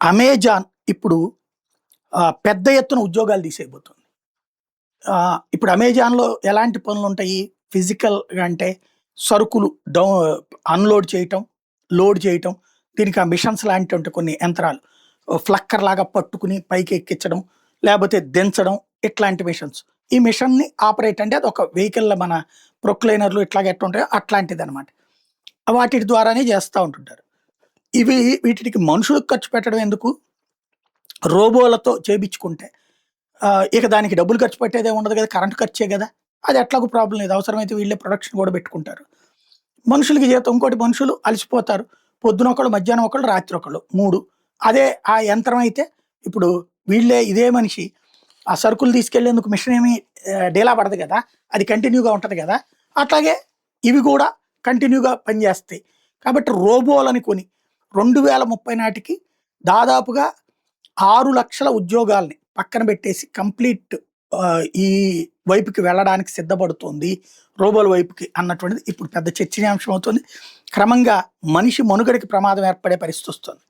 Amazon ఇప్పుడు పెద్ద ఎత్తున ఉద్యోగాలు తీసేయబోతుంది. ఇప్పుడు అమెజాన్‌లో ఎలాంటి పనులుంటాయి? ఫిజికల్‌గా అంటే సరుకులు అన్‌లోడ్ చేయటం, లోడ్ చేయటం. దీనికి ఆ మిషన్స్ లాంటివి ఉంటాయి కొన్ని యంత్రాలు. ఫ్లక్కర్‌లాగా పట్టుకుని పైకి ఎక్కించడం, లేపోతే దించడం ఇట్లాంటి మిషన్స్. ఈ మిషన్‌ని ఆపరేట్ అంటే అదొక వెహికల్‌లో మన ప్రొక్లైనర్‌లు ఇట్లాగ ఎట్టుంటాయో అట్లాంటిదనమాట. వాటిటి ద్వారానే చేస్తా ఉంటుంటారు. వీటికి మనుషులకు ఖర్చు పెట్టడం ఎందుకు? రోబోలతో చేపించుకుంటే ఇక దానికి డబ్బులు ఖర్చు పెట్టేదేం ఉండదు కదా! కరెంట్ ఖర్చే గదా! అది ఎట్లాగో ప్రాబ్లమ్ లేదు. అవసరమైతే వీళ్ళే ప్రొడక్షన్ గూడా పెట్టుకుంటారు. మనుషులకి జీతం ఇంకోటి మనుషులు అలసిపోతారు. పొద్దున ఒకళ్ళు, మధ్యాహ్నం ఒకళ్ళు, రాత్రి ఒకళ్ళు 3. అదే ఆ యంత్రం అయితే ఇప్పుడు ఇదే మనిషి ఆ సరుకులు తీసుకెళ్ళేందుకు మిషన్ ఏమి డీలా పడదు గదా! అది కంటిన్యూగా ఉంటది గదా! అట్లాగే ఇవి గూడా కంటిన్యూగా పనిచేస్తాయి. కాబట్టి రోబోలని కొని 2030 నాటికి దాదాపుగా 6,00,000 ఉద్యోగాల్ని పక్కన పెట్టేసి కంప్లీట్ ఈ వైపుకి వెళ్ళడానికి సిద్ధపడుతోంది. రోబోల వైపుకి అన్నటువంటిది ఇప్పుడు పెద్ద చర్చనీయాంశం అవుతుంది. క్రమంగా మనిషి మనుగడకి ప్రమాదం ఏర్పడే పరిస్థితొస్తుంది.